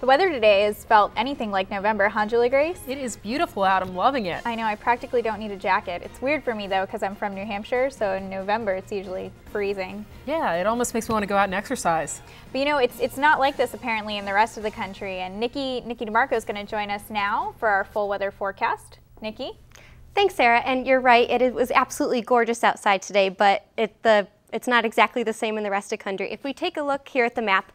The weather today has felt anything like November, huh, Julie Grace? It is beautiful out. I'm loving it. I know, I practically don't need a jacket. It's weird for me though because I'm from New Hampshire, so in November it's usually freezing. Yeah, it almost makes me want to go out and exercise. But you know, it's not like this apparently in the rest of the country, and Nikki DeMarco is going to join us now for our full weather forecast. Nikki? Thanks, Sarah, and you're right, it was absolutely gorgeous outside today, but it's not exactly the same in the rest of the country. If we take a look here at the map,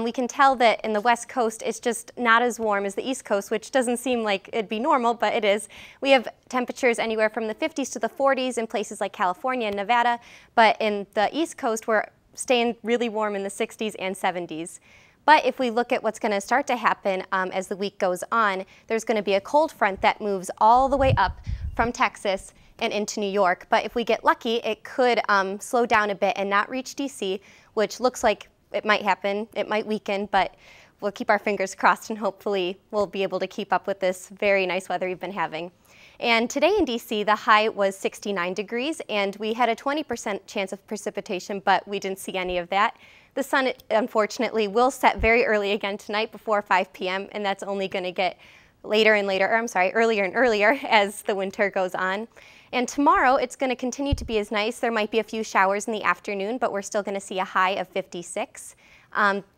we can tell that in the West Coast, it's just not as warm as the East Coast, which doesn't seem like it'd be normal, but it is. We have temperatures anywhere from the 50s to the 40s in places like California and Nevada, but in the East Coast, we're staying really warm in the 60s and 70s. But if we look at what's going to start to happen as the week goes on, there's going to be a cold front that moves all the way up from Texas and into New York. But if we get lucky, it could slow down a bit and not reach DC, which looks like it might happen. It might weaken, but we'll keep our fingers crossed and hopefully we'll be able to keep up with this very nice weather we've been having. And today in DC, the high was 69 degrees, and we had a 20% chance of precipitation, but we didn't see any of that. The sun, unfortunately, will set very early again tonight before 5 p.m., and that's only going to get earlier and earlier as the winter goes on. And tomorrow, it's going to continue to be as nice. There might be a few showers in the afternoon, but we're still going to see a high of 56.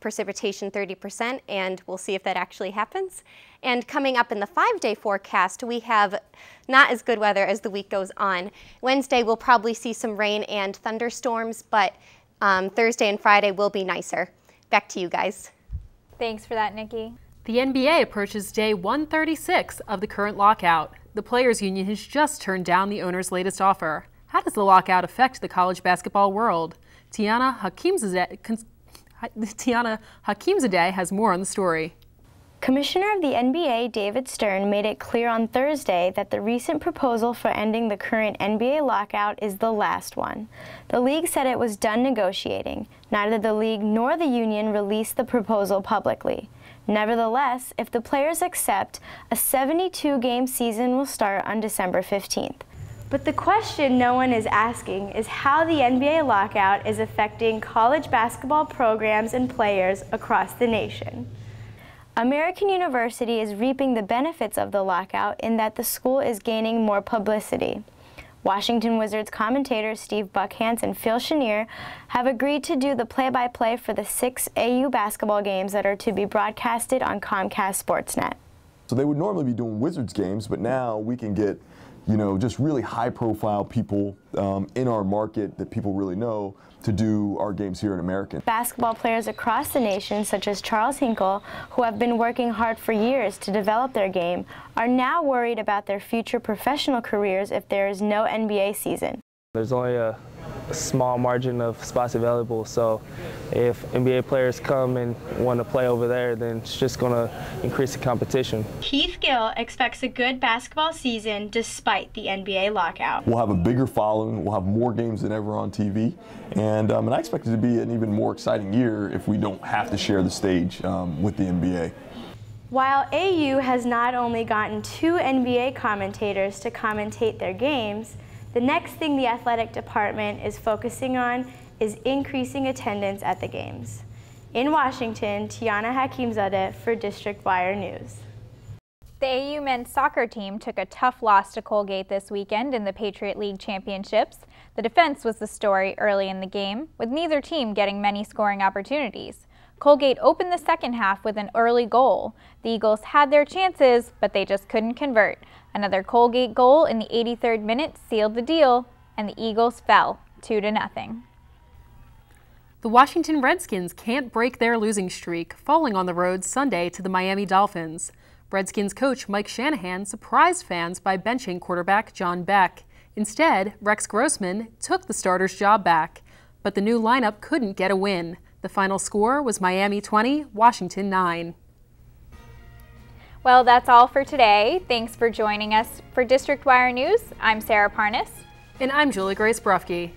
Precipitation 30%, and we'll see if that actually happens. And coming up in the 5-day forecast, we have not as good weather as the week goes on. Wednesday, we'll probably see some rain and thunderstorms, but Thursday and Friday will be nicer. Back to you guys. Thanks for that, Nikki. The NBA approaches day 136 of the current lockout. The Players Union has just turned down the owner's latest offer. How does the lockout affect the college basketball world? Tiana Hakimzadeh has more on the story. Commissioner of the NBA, David Stern, made it clear on Thursday that the recent proposal for ending the current NBA lockout is the last one. The league said it was done negotiating. Neither the league nor the union released the proposal publicly. Nevertheless, if the players accept, a 72-game season will start on December 15th. But the question no one is asking is how the NBA lockout is affecting college basketball programs and players across the nation. American University is reaping the benefits of the lockout in that the school is gaining more publicity. Washington Wizards commentators Steve Buckhantz and Phil Chenier have agreed to do the play-by-play for the 6 AU basketball games that are to be broadcasted on Comcast Sportsnet. So they would normally be doing Wizards games, but now we can get, just really high-profile people in our market that people really know to do our games here in America. Basketball players across the nation, such as Charles Hinkle, who have been working hard for years to develop their game, are now worried about their future professional careers if there is no NBA season. There's only a small margin of spots available, so if NBA players come and want to play over there, then it's just going to increase the competition. Keith Gill expects a good basketball season despite the NBA lockout. We'll have a bigger following, we'll have more games than ever on TV, and I expect it to be an even more exciting year if we don't have to share the stage with the NBA. While AU has not only gotten 2 NBA commentators to commentate their games, the next thing the athletic department is focusing on is increasing attendance at the games. In Washington, Tiana Hakimzadeh for District Wire News. The AU men's soccer team took a tough loss to Colgate this weekend in the Patriot League Championships. The defense was the story early in the game, with neither team getting many scoring opportunities. Colgate opened the second half with an early goal. The Eagles had their chances, but they just couldn't convert. Another Colgate goal in the 83rd minute sealed the deal, and the Eagles fell 2-0. The Washington Redskins can't break their losing streak, falling on the road Sunday to the Miami Dolphins. Redskins coach Mike Shanahan surprised fans by benching quarterback John Beck. Instead, Rex Grossman took the starter's job back, but the new lineup couldn't get a win. The final score was Miami 20, Washington 9. Well, that's all for today. Thanks for joining us for District Wire News. I'm Sarah Parnas. And I'm Julie Grace Brufke.